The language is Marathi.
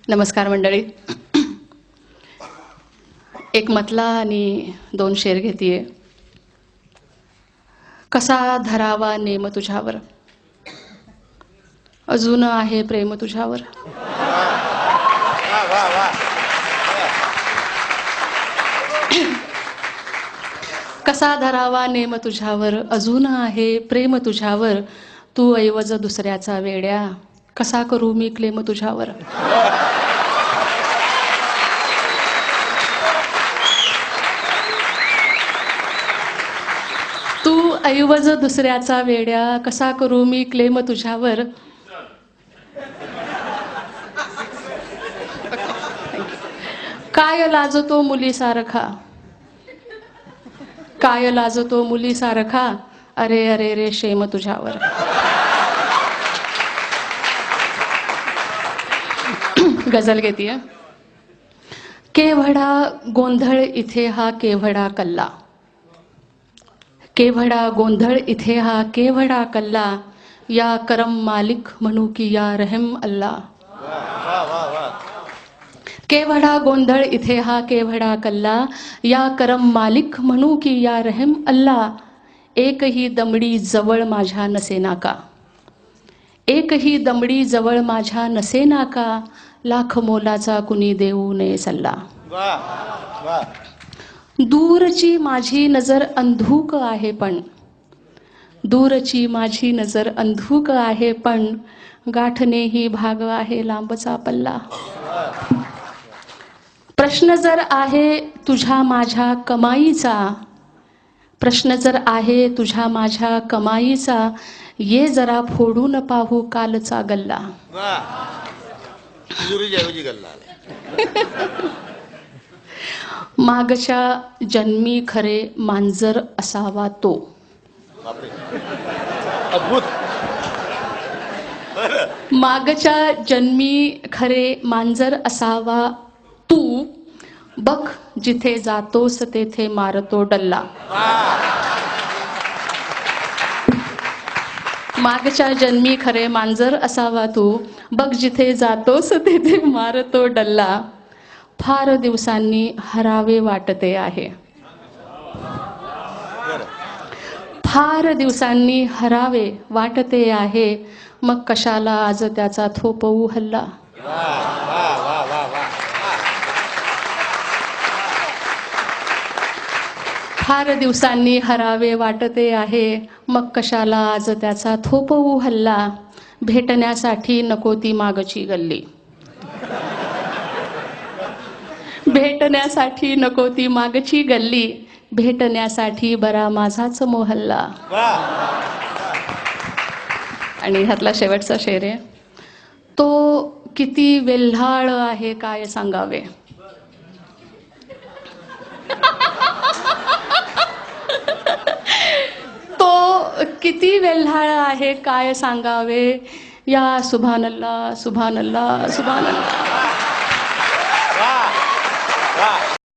नमस्कार मंडळी. एक मतला आणि 2 शेर घेतीये. कसा धरावा नेम तुझ्यावर, अजून आहे प्रेम तुझ्यावर. कसा धरावा नेम तुझ्यावर, अजून आहे प्रेम तुझ्यावर. तू ऐवज दुसऱ्याचा वेड्या, कसा करू मी क्लेम तुझ्यावर. तू ऐवज दुसऱ्याचा वेड्या, कसा करू मी क्लेम तुझ्यावर. काय लाजतो मुलीसारखा, काय लाजतो मुलीसारखा. अरे अरे रे शेम तुझ्यावर. गजल घेतीये. केवढा गोंधळ इथे हा केवढा कल्ला, केवढा गोंधळ इथे हा केवढा कल्ला. या करम मालिक म्हणू की या रहम अल्लाह. केवढा गोंधळ इथे हा केवढा कल्ला. या करम मालिक म्हणू की या रहम अल्लाह. एकही दमडी जवळ माझ्या नसेना का, एकही दमडी जवळ माझ्या नसेना का. लाख मोलाचा कुणी देऊ नये सल्ला. दूरची माझी नजर अंधुक आहे पण, दूरची माझी नजर अंधुक आहे पण. गाठणेही भाग आहे लांबचा पल्ला. प्रश्न जर आहे तुझ्या माझ्या कमाईचा, प्रश्न जर आहे तुझ्या माझ्या कमाईचा. ये जरा फोडून पाहू कालचा गल्ला. मागच्या जन्मी खरे मांजर असावा तो, मागच्या जन्मी खरे मांजर असावा तू. बघ जिथे जातोस तेथे मारतो डल्ला. मागच्या जन्मी खरे मांजर असावा तू. बघ जिथे जातोस तेथे मारतो डल्ला. फार दिवसांनी हरावे वाटते आहे, फार दिवसांनी हरावे वाटते आहे. मग कशाला आज त्याचा थोपवू हल्ला. फार दिवसांनी हरावे वाटते आहे. मग कशाला आज त्याचा थोपवू हल्ला. भेटण्यासाठी नको ती मागची गल्ली, भेटण्यासाठी नको ती मागची गल्ली. भेटण्यासाठी बरा माझाच मोहल्ला. आणि ह्यातला शेवटचा शेर आहे. तो किती वेल्हाळ आहे काय सांगावे, तो किती वेल्हाळ आहे काय सांगावे. या सुभानल्ला सुभानल्ला सुभानल्ला.